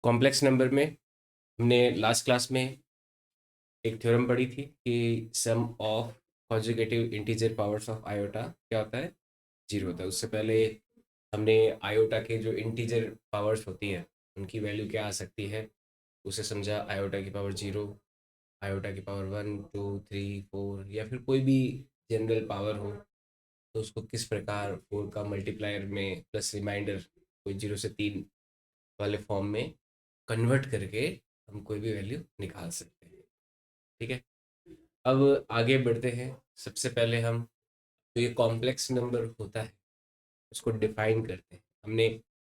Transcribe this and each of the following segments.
Complex number में हमने last class में एक थ्योरम पढ़ी थी कि sum of conjugative integer powers of iota क्या होता है, जीरो होता है। उससे पहले हमने आयोटा के जो इंटीजर पावर्स होती हैं उनकी वैल्यू क्या आ सकती है उसे समझा। आयोटा की पावर जीरो, आयोटा की power one, two, three, four या फिर कोई भी जनरल पावर हो तो उसको किस प्रकार फोर का मल्टीप्लायर में प्लस रिमाइंडर कोई जीरो से तीन वाले फॉर्म में कन्वर्ट करके हम कोई भी वैल्यू निकाल सकते हैं। ठीक है, अब आगे बढ़ते हैं। सबसे पहले हम जो ये कॉम्प्लेक्स नंबर होता है उसको डिफाइन करते हैं। हमने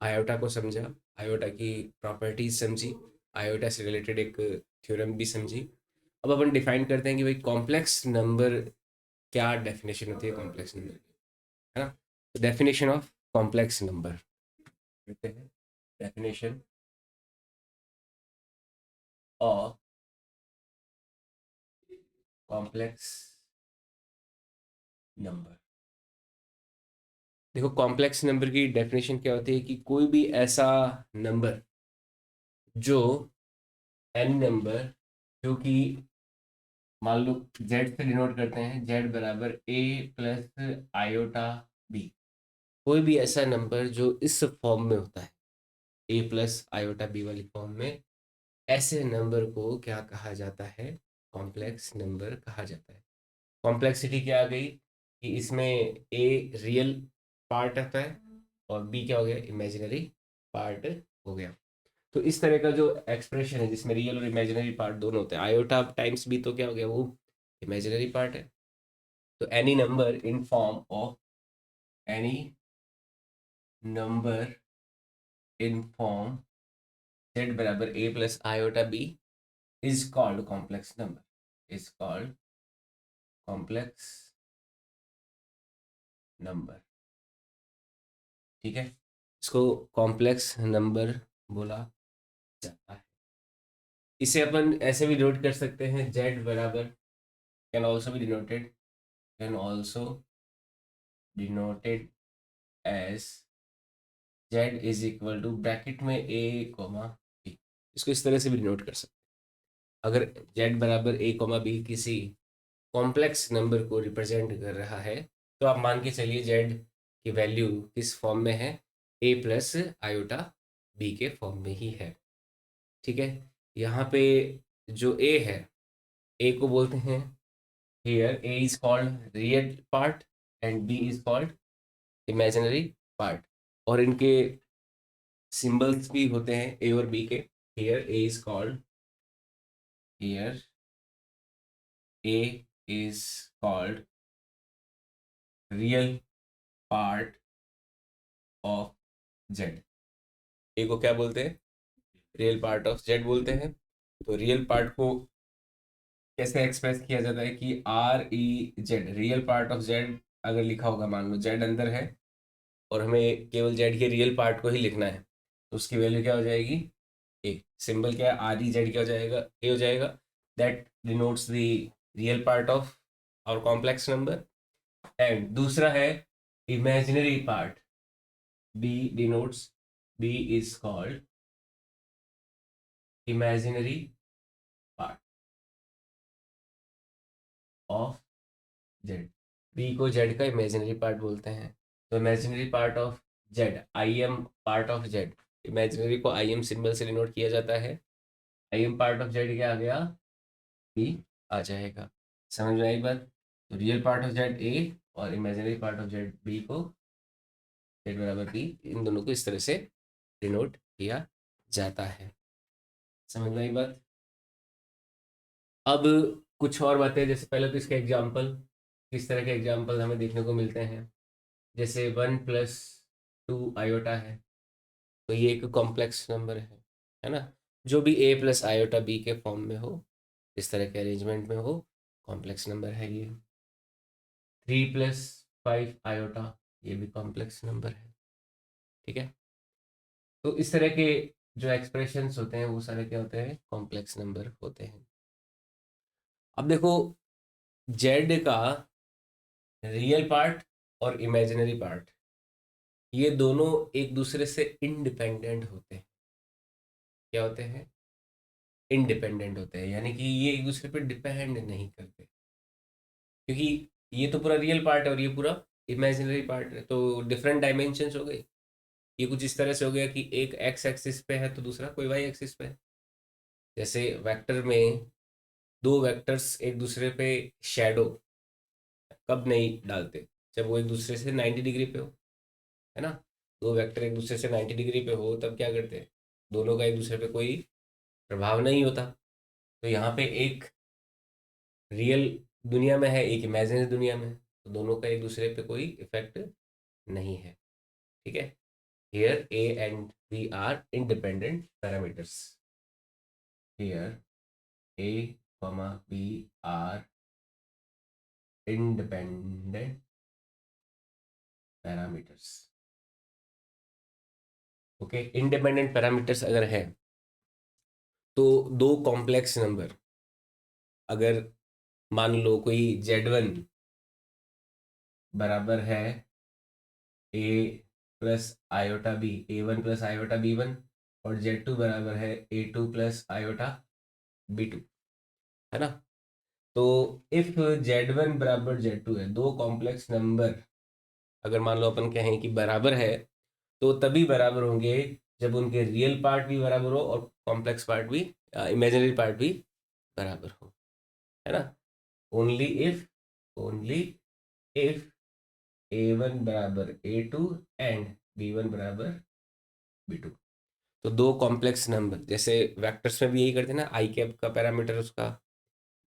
आयोटा को समझा, आयोटा की प्रॉपर्टीज समझी, आयोटा से रिलेटेड एक थ्योरम भी समझी। अब अपन डिफाइन करते हैं कि भाई कॉम्प्लेक्स नंबर क्या डेफिनेशन होती है कॉम्प्लेक्स नंबर की, है ना। डेफिनेशन ऑफ कॉम्प्लेक्स नंबर कहते हैं, डेफिनेशन ऑफ कॉम्प्लेक्स नंबर। देखो कॉम्प्लेक्स नंबर की डेफिनेशन क्या होती है कि कोई भी ऐसा नंबर जो एन नंबर जो कि मान लो जेड से डिनोट करते हैं, जेड बराबर ए प्लस आयोटा बी। कोई भी ऐसा नंबर जो इस फॉर्म में होता है, ए प्लस आयोटा बी वाली फॉर्म में, ऐसे नंबर को क्या कहा जाता है, कॉम्प्लेक्स नंबर कहा जाता है। कॉम्प्लेक्सिटी क्या आ गई कि इसमें ए रियल पार्ट आता है और बी क्या हो गया, इमेजिनरी पार्ट हो गया। तो इस तरह का जो एक्सप्रेशन है जिसमें रियल और इमेजिनरी पार्ट दोनों होते हैं, आयोटा टाइम्स बी तो क्या हो गया, वो इमेजिनरी पार्ट है। तो any number in form of any number in form Z बराबर A plus iota B is called complex number, is called complex number. ठीक है, इसको कॉम्प्लेक्स नंबर बोला जाता है। इसे अपन ऐसे भी डिनोट कर सकते हैं, जेड बराबर can also be denoted, can also denoted as Z is equal to bracket में ए कोमा बी। इसको इस तरह से भी डिनोट कर सकते हैं। अगर जेड बराबर ए कोमा बी किसी कॉम्प्लेक्स नंबर को रिप्रेजेंट कर रहा है तो आप मान के चलिए जेड की वैल्यू किस फॉर्म में है, ए प्लस आयोटा बी के फॉर्म में ही है। ठीक है, यहाँ पे जो ए है, ए को बोलते हैं, here A is called real part and B is called imaginary part. और इनके सिंबल्स भी होते हैं ए और बी के। Here A is called, here A is called real part of Z. A को क्या बोलते हैं, रियल पार्ट ऑफ जेड बोलते हैं। तो रियल पार्ट को कैसे एक्सप्रेस किया जाता है कि R E Z, real part of Z अगर लिखा होगा, मान लो जेड अंदर है और हमें केवल जेड के रियल पार्ट को ही लिखना है, तो उसकी वैल्यू क्या हो जाएगी, ए। सिंबल क्या है, आर ई जेड क्या हो जाएगा, ए हो जाएगा। That denotes the real part of our complex number. And दूसरा है imaginary part, B denotes, B is called imaginary part of Z. B को जेड का इमेजिनरी पार्ट बोलते हैं। तो imaginary part of Z, I M part of Z, imaginary को I M symbol से denote किया जाता है। I M part of Z क्या आ गया, बी आ जाएगा। समझ में आई बात। तो real part of Z A और imaginary part of Z B को, जेड बराबर बी, इन दोनों को इस तरह से डिनोट किया जाता है। समझ में आई बात। अब कुछ और बातें, जैसे पहले तो इसके एग्जाम्पल, किस तरह के एग्जाम्पल हमें देखने को मिलते हैं। जैसे वन प्लस टू आयोटा है, तो ये एक कॉम्प्लेक्स नंबर है ना। जो भी ए प्लस आयोटा बी के फॉर्म में हो, इस तरह के अरेंजमेंट में हो, कॉम्प्लेक्स नंबर है ये। थ्री प्लस फाइव आयोटा, ये भी कॉम्प्लेक्स नंबर है। ठीक है, तो इस तरह के जो एक्सप्रेशंस होते हैं वो सारे क्या होते हैं, कॉम्प्लेक्स नंबर होते हैं। अब देखो, जेड का रियल पार्ट और इमेजिनरी पार्ट, ये दोनों एक दूसरे से इंडिपेंडेंट होते हैं। क्या होते हैं, इंडिपेंडेंट होते हैं, यानी कि ये एक दूसरे पर डिपेंड नहीं करते, क्योंकि ये तो पूरा रियल पार्ट है और ये पूरा इमेजिनरी पार्ट है, तो डिफरेंट डायमेंशंस हो गए। ये कुछ इस तरह से हो गया कि एक एक्स एक्सिस पे है तो दूसरा कोई वाई एक्सिस पे है। जैसे वेक्टर में दो वेक्टर्स एक दूसरे पे शेडो कब नहीं डालते, जब वो एक दूसरे से 90 डिग्री पे हो, है ना। दो वेक्टर एक दूसरे से 90 डिग्री पे हो तब क्या करते हैं, दोनों का एक दूसरे पे कोई प्रभाव नहीं होता। तो यहाँ पे एक रियल दुनिया में है, एक इमेजिनरी दुनिया में है, तो दोनों का एक दूसरे पे कोई इफेक्ट नहीं है। ठीक है, here A and B are independent parameters, here A comma B are independent parameters. Okay, independent parameters अगर है तो दो कॉम्प्लेक्स नंबर, अगर मान लो कोई Z1 बराबर है A plus iota B, A1 plus iota B1, और Z2 बराबर है A2 प्लस आयोटा B2, है ना। तो इफ Z1 बराबर Z2 है, दो कॉम्प्लेक्स नंबर अगर मान लो अपन कहें कि बराबर है, तो तभी बराबर होंगे जब उनके रियल पार्ट भी बराबर हो और कॉम्प्लेक्स पार्ट भी, इमेजिनरी पार्ट भी बराबर हो, है ना। ओनली इफ A1 बराबर A2 एंड B1 बराबर B2। तो दो कॉम्प्लेक्स नंबर, जैसे वेक्टर्स में भी यही करते हैं ना, आई कैप का पैरामीटर उसका,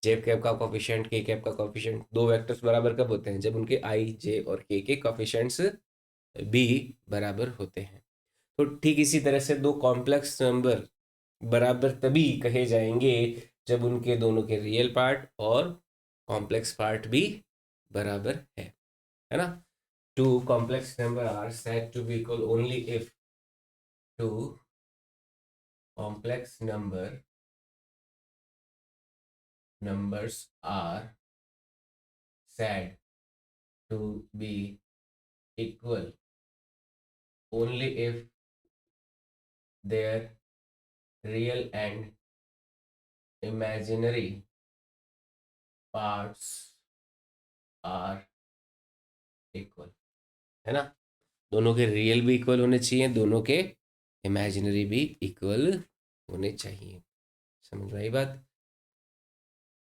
जे कैप का कोफिशिएंट, के कैप का कोफिशिएंट, दो वेक्टर्स बराबर कब होते हैं, जब उनके आई जे और के कोफिशिएंट्स भी बराबर होते हैं। तो ठीक इसी तरह से दो कॉम्प्लेक्स नंबर बराबर तभी कहे जाएंगे जब उनके दोनों के रियल पार्ट और कॉम्प्लेक्स पार्ट भी बराबर है ना। Two complex number are said to be equal only if two complex numbers are said to be equal only if their real and imaginary parts are equal, है ना। दोनों के real भी इक्वल होने चाहिए, दोनों के इमेजिनरी भी इक्वल होने चाहिए। समझ में आई बात।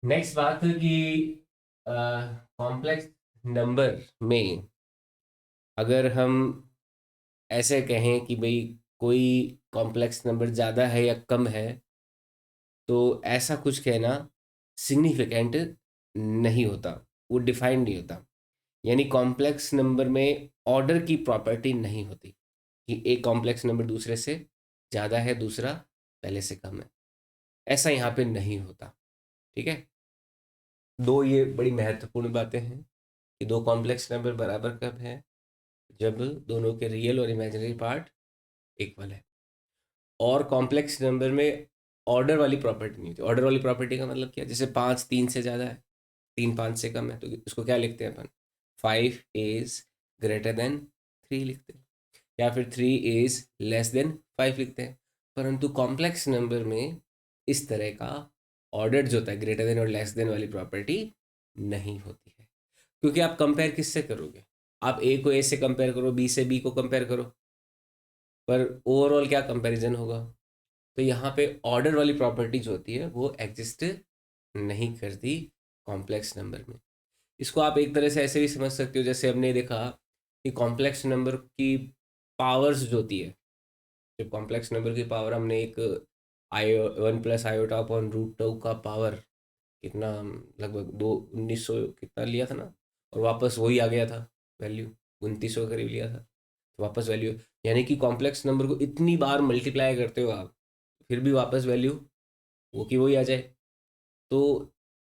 नेक्स्ट बात कि कॉम्प्लेक्स नंबर में अगर हम ऐसे कहें कि भाई कोई कॉम्प्लेक्स नंबर ज़्यादा है या कम है, तो ऐसा कुछ कहना सिग्निफिकेंट नहीं होता, वो डिफाइंड नहीं होता। यानी कॉम्प्लेक्स नंबर में ऑर्डर की प्रॉपर्टी नहीं होती कि एक कॉम्प्लेक्स नंबर दूसरे से ज़्यादा है, दूसरा पहले से कम है, ऐसा यहाँ पे नहीं होता। ठीक है, दो ये बड़ी महत्वपूर्ण बातें हैं कि दो कॉम्प्लेक्स नंबर बराबर कब है, जब दोनों के रियल और इमेजिनरी पार्ट इक्वल है। और कॉम्प्लेक्स नंबर में ऑर्डर वाली प्रॉपर्टी नहीं होती। ऑर्डर वाली प्रॉपर्टी का मतलब क्या, जैसे 5 3 से ज़्यादा है, 3 5 से कम है, तो इसको क्या लिखते हैं अपन, 5 इज ग्रेटर देन 3 लिखते हैं, या फिर 3 इज लेस देन 5 लिखते हैं। परंतु कॉम्प्लेक्स नंबर में इस तरह का ऑर्डर जो होता है, ग्रेटर देन और लेस देन वाली प्रॉपर्टी नहीं होती है। क्योंकि आप कंपेयर किससे करोगे, आप ए को ए से कंपेयर करो, बी से बी को कंपेयर करो, पर ओवरऑल क्या कंपैरिजन होगा। तो यहाँ पे ऑर्डर वाली प्रॉपर्टी जो होती है वो एग्जिस्ट नहीं करती कॉम्प्लेक्स नंबर में। इसको आप एक तरह से ऐसे भी समझ सकते हो, जैसे हमने देखा कि कॉम्प्लेक्स नंबर की पावर्स जो होती है, जब कॉम्प्लेक्स नंबर की पावर हमने एक I1 plus iota upon root two का पावर कितना, लगभग 1900 कितना लिया था ना, और वापस वही आ गया था वैल्यू, 2900 करीब लिया था, तो वापस वैल्यू, यानी कि कॉम्प्लेक्स नंबर को इतनी बार मल्टीप्लाई करते हो आप, फिर भी वापस वैल्यू वो की वही आ जाए। तो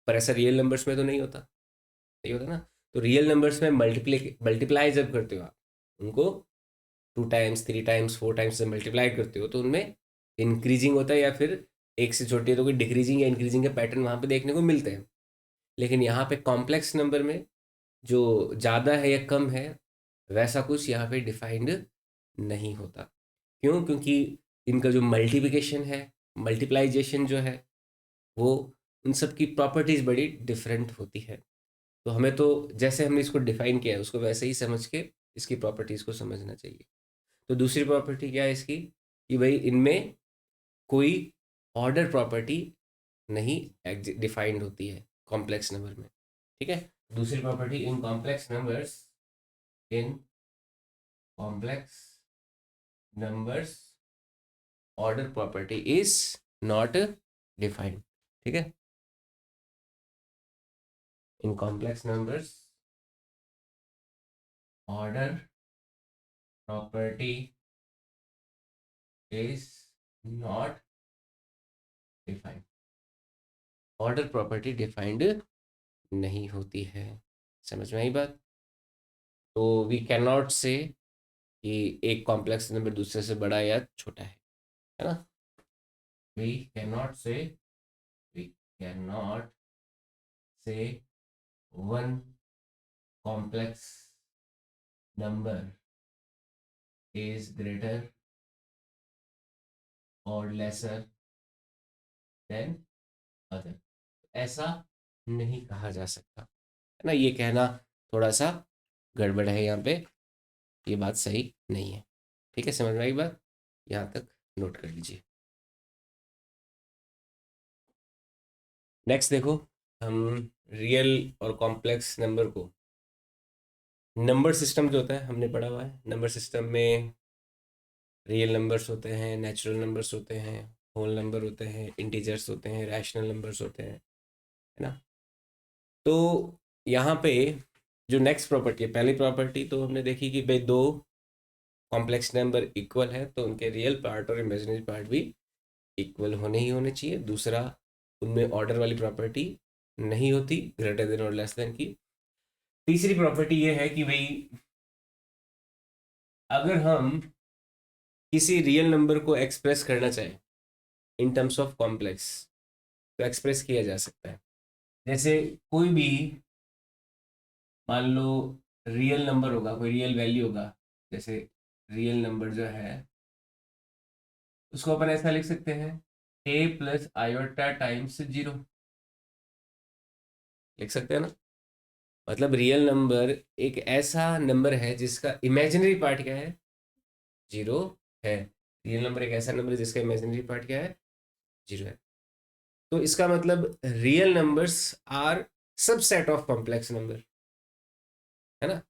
पर ऐसा रियल नंबर्स में तो नहीं होता, नहीं होता ना। तो रियल नंबर्स में मल्टीप्लाई जब करते हो आप उनको 2 टाइम्स 3 टाइम्स 4 टाइम्स से मल्टीप्लाई करते हो, तो उनमें इंक्रीजिंग होता है, या फिर एक से छोटी है तो कोई डिक्रीजिंग या इंक्रीजिंग के पैटर्न वहाँ पे देखने को मिलते हैं। लेकिन यहाँ पे कॉम्प्लेक्स नंबर में जो ज़्यादा है या कम है, वैसा कुछ यहाँ पे डिफाइंड नहीं होता। क्यों, क्योंकि इनका जो मल्टीप्लिकेशन है मल्टीप्लाइजेशन जो है वो उन सब की प्रॉपर्टीज़ बड़ी डिफरेंट होती है। तो हमें तो जैसे हमने इसको डिफाइन किया है उसको वैसे ही समझ के इसकी प्रॉपर्टीज़ को समझना चाहिए। तो दूसरी प्रॉपर्टी क्या है इसकी कि भाई इनमें कोई ऑर्डर प्रॉपर्टी नहीं डिफाइंड होती है कॉम्प्लेक्स नंबर में। ठीक है, दूसरी property in complex numbers, in complex numbers order property is not defined. ठीक है, in complex numbers order property is not defined. Order property defined नहीं होती है। समझ में आई बात? तो वी कैन नॉट से कि एक कॉम्प्लेक्स नंबर दूसरे से बड़ा या छोटा है ना? वी कैन नॉट से, वी कैन नॉट से one complex number is greater or lesser than other। ऐसा नहीं कहा जा सकता है ना, ये कहना थोड़ा सा गड़बड़ है यहाँ पे, ये बात सही नहीं है। ठीक है, समझ में आई बात? यहाँ तक नोट कर लीजिए। नेक्स्ट देखो, हम रियल और कॉम्प्लेक्स नंबर को, नंबर सिस्टम जो होता है हमने पढ़ा हुआ है। नंबर सिस्टम में रियल नंबर्स होते हैं, नेचुरल नंबर्स होते हैं, होल नंबर होते हैं, इंटीजर्स होते हैं, रैशनल नंबर्स होते हैं, है ना? तो यहाँ पे जो नेक्स्ट प्रॉपर्टी है, पहली प्रॉपर्टी तो हमने देखी कि भाई दो कॉम्प्लेक्स नंबर इक्वल है तो उनके रियल पार्ट और इमेजिनरी पार्ट भी इक्वल होने ही होने चाहिए। दूसरा, उनमें ऑर्डर वाली प्रॉपर्टी नहीं होती, ग्रेटर देन और लेस देन की। तीसरी प्रॉपर्टी ये है कि भाई अगर हम किसी रियल नंबर को एक्सप्रेस करना चाहें इन टर्म्स ऑफ कॉम्प्लेक्स तो एक्सप्रेस किया जा सकता है। जैसे कोई भी मान लो रियल नंबर होगा, कोई रियल वैल्यू होगा, जैसे रियल नंबर जो है उसको अपन ऐसा लिख सकते हैं ए प्लस आयोटा टाइम्स जीरो, लिख सकते हैं ना? मतलब रियल नंबर एक ऐसा नंबर है जिसका इमेजिनरी पार्ट क्या है, जीरो है। रियल नंबर एक ऐसा नंबर है जिसका इमेजिनरी पार्ट क्या है, जीरो है। तो इसका मतलब real numbers are subset of complex number, है ना?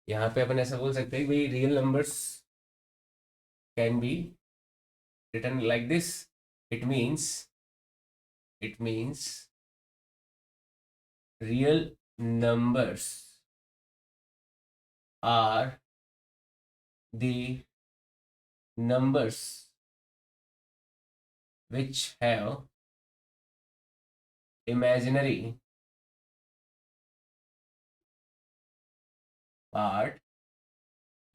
यहाँ पे अपन ऐसा बोल सकते हैं भाई real numbers can be written like this। it means it means real numbers are the numbers which have imaginary part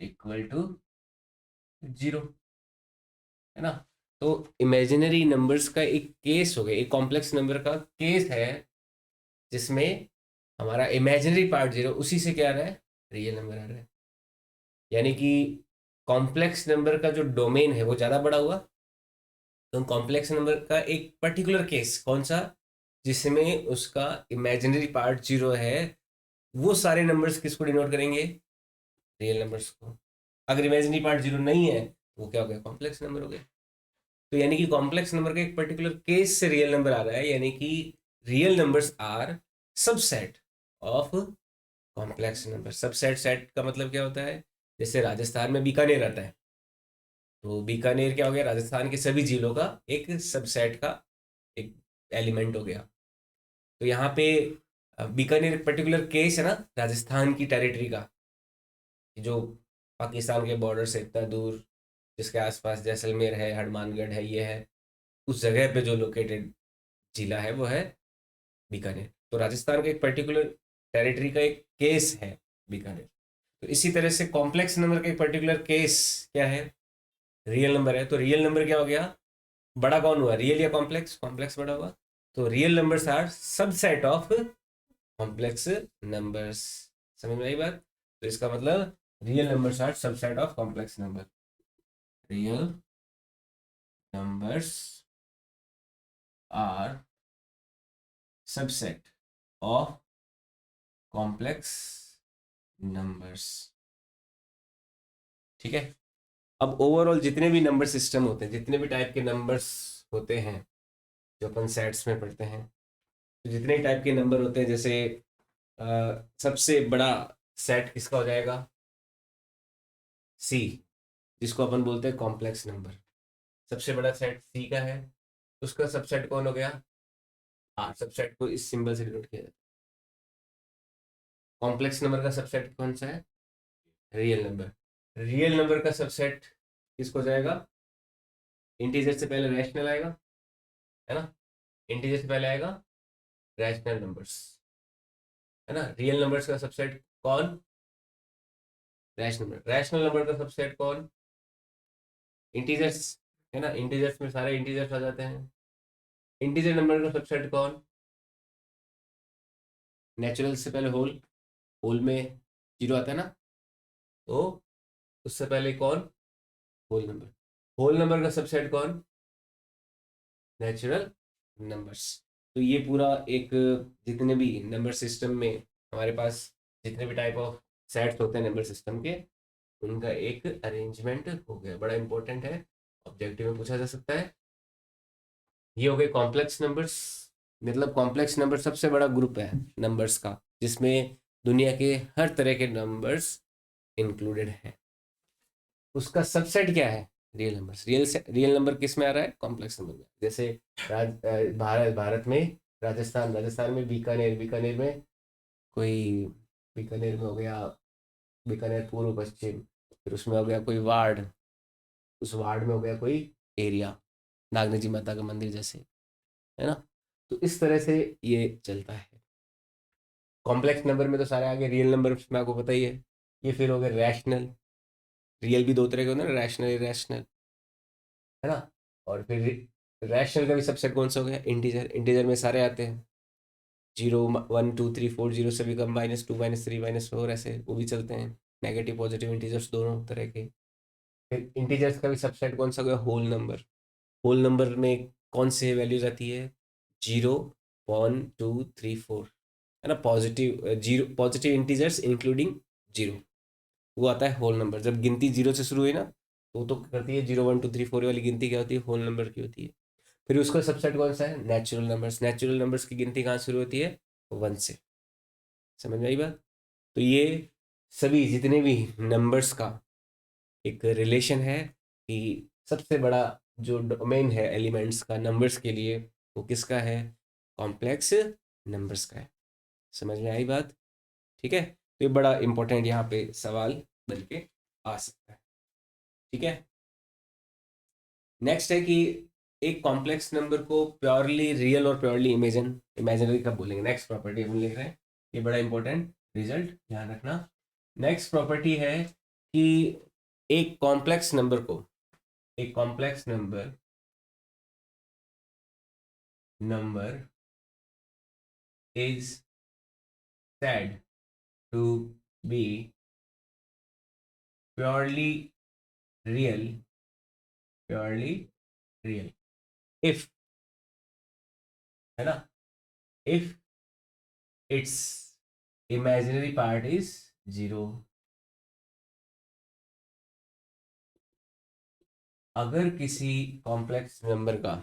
equal to zero, है ना? तो इमेजिनरी नंबर्स का एक केस हो गया, एक कॉम्प्लेक्स नंबर का केस है जिसमें हमारा इमेजिनरी पार्ट जीरो, उसी से क्या आ रहा है, रियल नंबर आ रहा है। यानी कि कॉम्प्लेक्स नंबर का जो डोमेन है वो ज़्यादा बड़ा हुआ। तो कॉम्प्लेक्स नंबर का एक पर्टिकुलर केस कौन सा, जिसमें उसका इमेजिनरी पार्ट जीरो है, वो सारे नंबर्स किसको डिनोट करेंगे, रियल नंबर्स को। अगर इमेजिनरी पार्ट जीरो नहीं है तो वो क्या हो गया, कॉम्प्लेक्स नंबर हो गया। तो यानी कि कॉम्प्लेक्स नंबर का एक पर्टिकुलर केस से रियल नंबर आ रहा है, यानी कि real numbers are subset of complex number. Subset, set का मतलब क्या होता है, जैसे राजस्थान में बीकानेर आता है तो बीकानेर क्या हो गया, राजस्थान के सभी जिलों का एक सबसेट का एक एलिमेंट हो गया। तो यहाँ पे बीकानेर एक पर्टिकुलर केस है ना राजस्थान की टेरिटरी का, जो पाकिस्तान के बॉर्डर से इतना दूर, जिसके आसपास जैसलमेर है, हनुमानगढ़ है, ये है, उस जगह पे जो लोकेटेड जिला है वो है बीकानेर। तो राजस्थान का एक पर्टिकुलर टेरिटरी का एक केस है बीकानेर। तो इसी तरह से कॉम्प्लेक्स नंबर का एक पर्टिकुलर केस क्या है, रियल नंबर है। तो रियल नंबर क्या हो गया, बड़ा कौन हुआ, रियल या कॉम्प्लेक्स, कॉम्प्लेक्स बड़ा हुआ। तो real numbers are subset of complex numbers. समझ में आई बात? तो इसका मतलब real numbers are subset of complex number. Real numbers are subset of complex numbers. ठीक है। अब ओवरऑल जितने भी नंबर सिस्टम होते हैं, जितने भी टाइप के नंबर्स होते हैं जो अपन सेट्स में पढ़ते हैं, तो जितने टाइप के नंबर होते हैं, जैसे सबसे बड़ा सेट किसका हो जाएगा? सी, जिसको अपन बोलते हैं कॉम्प्लेक्स नंबर। सबसे बड़ा सेट सी का है, उसका सबसेट कौन हो गया? आर। सबसेट को इस सिंबल से डिनोट किया जाता है। कॉम्प्लेक्स नंबर का सबसेट कौन सा है? Real number. रियल नंबर का सबसेट किसको जाएगा? इंटीजर से पहले रैशनल आएगा, है ना? इंटीजर से पहले आएगा रैशनल नंबर्स, है ना? रियल नंबर्स का सबसेट कौन? Rational number. रैशनल नंबर का सबसेट कौन? इंटीजर्स, है ना? इंटीजर्स में सारे इंटीजर्स आ जाते हैं। इंटीजर नंबर का सबसेट कौन? नेचुरल से पहले होल, होल में जीरो आता है ना, तो उससे पहले कौन? Whole number. होल नंबर का सबसेट कौन? Natural numbers. तो ये पूरा एक, जितने भी नंबर सिस्टम में हमारे पास जितने भी टाइप ऑफ सेट्स होते हैं नंबर सिस्टम के, उनका एक अरेंजमेंट हो गया, बड़ा इंपॉर्टेंट है, ऑब्जेक्टिव में पूछा जा सकता है। ये हो गए कॉम्प्लेक्स नंबर्स। मतलब कॉम्प्लेक्स नंबर सबसे बड़ा ग्रुप है नंबर्स का, जिसमें दुनिया के हर तरह के नंबर्स इंक्लूडेड हैं। उसका सबसेट क्या है? Real numbers. रियल नंबर किस में आ रहा है? कॉम्प्लेक्स नंबर में। जैसे भारत में राजस्थान में बीकानेर, बीकानेर में कोई, बीकानेर में हो गया बीकानेर पूर्व पश्चिम, फिर उसमें हो गया कोई वार्ड, उस वार्ड में हो गया कोई एरिया, नागनी जी माता का मंदिर जैसे, है ना? तो इस तरह से ये चलता है। कॉम्प्लेक्स नंबर में तो सारे आगे रियल नंबर में आपको पता ही है। ये फिर हो गए रैशनल। रियल भी दो तरह के होते हैं ना, रैशनल इरेशनल, है ना? और फिर रैशनल का भी सबसेट कौन सा हो गया? इंटीजर। इंटीजर में सारे आते हैं, 0 1 2 3 4, जीरो से भी कम, -2 -3 -4, ऐसे वो भी चलते हैं। नेगेटिव पॉजिटिव इंटीजर्स दोनों तरह के। फिर इंटीजर्स का भी सबसेट कौन सा हो गया? Whole number. होल नंबर में कौन से वैल्यूज आती है? 0 1 2 3 4, है ना? Positive zero, positive integers including zero, वो आता है होल नंबर। जब गिनती जीरो से शुरू हुई ना, तो वो तो करती है 0 1 2 3 4 वाली गिनती क्या होती है? होल नंबर की होती है। फिर उसका सबसेट कौन सा है? Natural numbers. नेचुरल नंबर्स की गिनती कहाँ शुरू होती है? 1 से। समझ में आई बात? तो ये सभी जितने भी नंबर्स का एक रिलेशन है कि सबसे बड़ा जो डोमेन है एलिमेंट्स का नंबर्स के लिए, वो किसका है? कॉम्प्लेक्स नंबर्स का है। समझ में आई बात? ठीक है। तो ये बड़ा इंपॉर्टेंट यहाँ पे सवाल बन के आ सकता है। ठीक है। नेक्स्ट है कि एक कॉम्प्लेक्स नंबर को प्योरली रियल और प्योरली इमेजिनरी कब बोलेंगे? नेक्स्ट प्रॉपर्टी हम लिख रहे हैं, ये बड़ा इंपॉर्टेंट रिजल्ट ध्यान रखना। नेक्स्ट प्रॉपर्टी है कि एक कॉम्प्लेक्स नंबर को, एक complex number is said to be purely real, purely real if, है ना, if its imaginary part is zero। अगर किसी कॉम्प्लेक्स नंबर का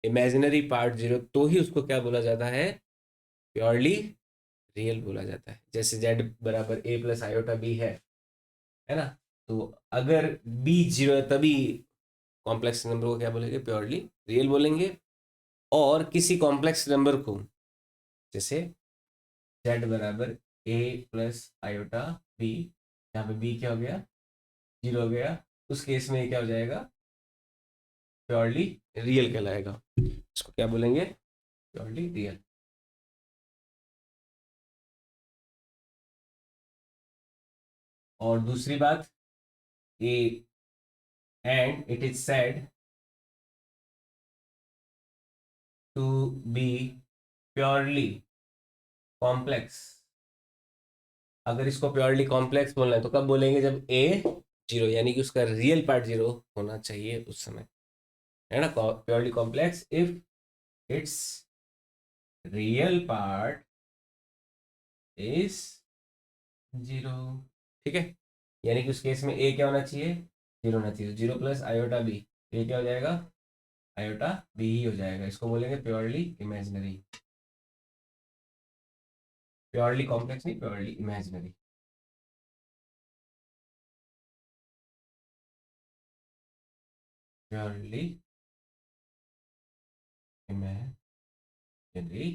इमेजिनरी पार्ट जीरो, तो ही उसको क्या बोला जाता है? प्योरली रियल बोला जाता है। जैसे z बराबर a प्लस आयोटा b है ना? तो अगर b जीरो है तभी कॉम्प्लेक्स नंबर को क्या बोलेंगे? प्योरली रियल बोलेंगे। और किसी कॉम्प्लेक्स नंबर को, जैसे z बराबर a प्लस आयोटा b, यहाँ पे b क्या हो गया? जीरो हो गया, उस केस में क्या हो जाएगा? प्योरली रियल कहलाएगा। इसको क्या बोलेंगे? Purely real. और दूसरी बात, A and it is said to be purely complex. अगर इसको प्योरली कॉम्प्लेक्स बोलना है तो कब बोलेंगे? जब ए जीरो, यानी कि उसका रियल पार्ट जीरो होना चाहिए उस समय, है ना? Purely complex if it's real part is 0। ठीक है, यानी कि उस केस में ए क्या होना चाहिए, 0 होना चाहिए। 0 प्लस आयोटा बी, ये क्या हो जाएगा, आयोटा बी ही हो जाएगा। इसको बोलेंगे प्योरली इमेजिनरी, प्योरली कॉम्प्लेक्स नहीं, purely imaginary. Purely imaginary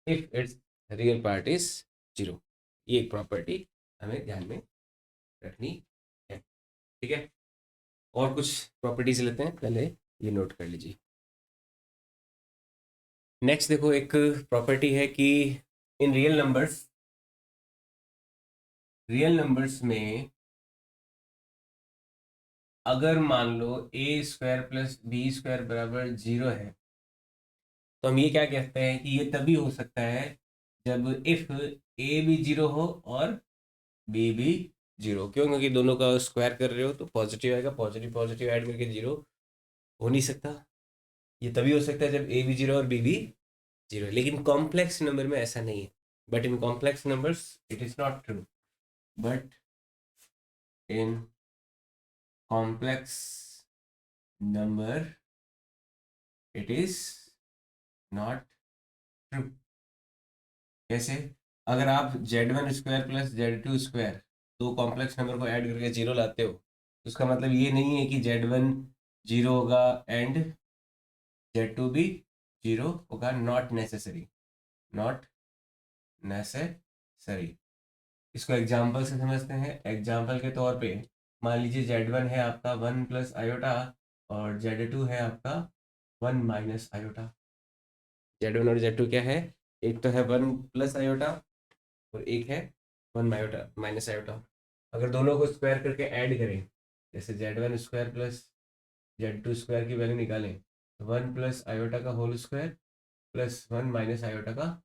if it's real part is 0। ये एक प्रॉपर्टी हमें ध्यान में रखनी है। ठीक है, और कुछ प्रॉपर्टीज लेते हैं, पहले ये नोट कर लीजिए। नेक्स्ट देखो, एक प्रॉपर्टी है कि इन रियल नंबर्स में अगर मान लो ए स्क्वायर प्लस बी स्क्वायर बराबर 0 है, तो हम ये क्या कहते हैं कि ये तभी हो सकता है जब इफ ए भी 0 हो और बी भी 0। क्यों, क्योंकि दोनों का स्क्वायर कर रहे हो तो पॉजिटिव आएगा, पॉजिटिव पॉजिटिव ऐड करके 0 हो नहीं सकता। ये तभी हो सकता है जब ए भी 0 और बी भी 0 है। लेकिन कॉम्प्लेक्स नंबर में ऐसा नहीं है। But in complex numbers it is not true. But in complex number it is not true. कैसे, अगर आप Z1 square plus Z2 square दो कॉम्प्लेक्स नंबर को ऐड करके 0 लाते हो, तो उसका मतलब ये नहीं है कि Z1 0 होगा एंड Z2 भी 0 होगा। Not necessary, not necessary. इसको एग्जाम्पल से समझते हैं। एग्जाम्पल के तौर पे मान लीजिए Z1 है आपका 1 प्लस आयोटा और Z2 है आपका 1 माइनस आयोटा। Z1 और Z2 क्या है, एक तो है 1 प्लस आयोटा और एक है 1 मायोटा माइनस आयोटा। अगर दोनों को स्क्वायर करके ऐड करें, जैसे Z1 square plus Z2 square की वैल्यू निकालें, 1 प्लस आयोटा का whole square plus 1 minus iota का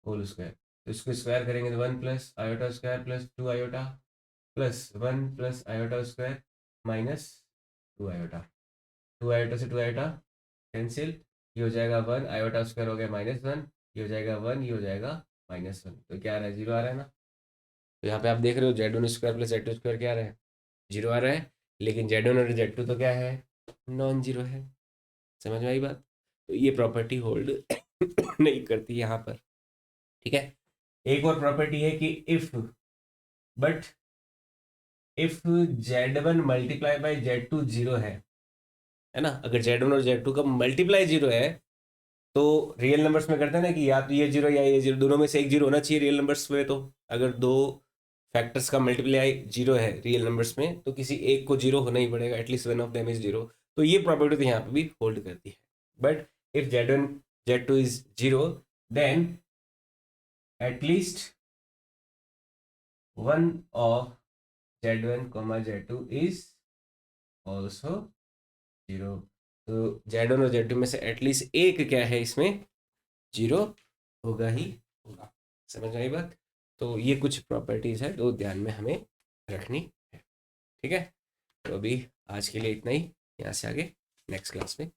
होल स्क्वायर। तो इसको स्क्वायर करेंगे तो 1 plus iota square plus 2 iota plus 1 plus iota square minus 2 iota. 2 iota से 2 आयोटा कैंसिल, ये हो जाएगा 1, आयोटा स्क्वायर हो गया -1, ये हो जाएगा 1, ये हो जाएगा -1। तो क्या आ रहा है, 0 आ रहा है ना। तो यहाँ पे आप देख रहे हो Z1 square plus Z2 square क्या आ रहा है, 0 आ रहा है। लेकिन Z1 और Z2 तो क्या है, नॉन जीरो है। समझ में आई बात। तो ये प्रॉपर्टी होल्ड नहीं करती यहाँ पर। ठीक है, एक और प्रॉपर्टी है कि if but if Z1 multiply by Z2 0 है ना। अगर Z1 और Z2 का मल्टीप्लाई 0 है तो रियल नंबर्स में करते हैं ना कि या तो ये 0 या ये 0, दोनों में से एक 0 होना चाहिए रियल नंबर्स में। तो अगर दो फैक्टर्स का मल्टीप्लाई 0 है रियल नंबर्स में, तो किसी एक को 0 होना ही पड़ेगा, at least one of them is 0। तो ये प्रॉपर्टी तो यहाँ पे भी होल्ड करती है। But if Z1 Z2 is 0, then at least one of Z1 Z2 is also 0। तो Z1 और Z2 में से एटलीस्ट एक क्या है, इसमें 0 होगा ही होगा। समझ में आई बात। तो ये कुछ प्रॉपर्टीज है जो ध्यान में हमें रखनी है। ठीक है, तो अभी आज के लिए इतना ही। यहाँ से आगे नेक्स्ट क्लास में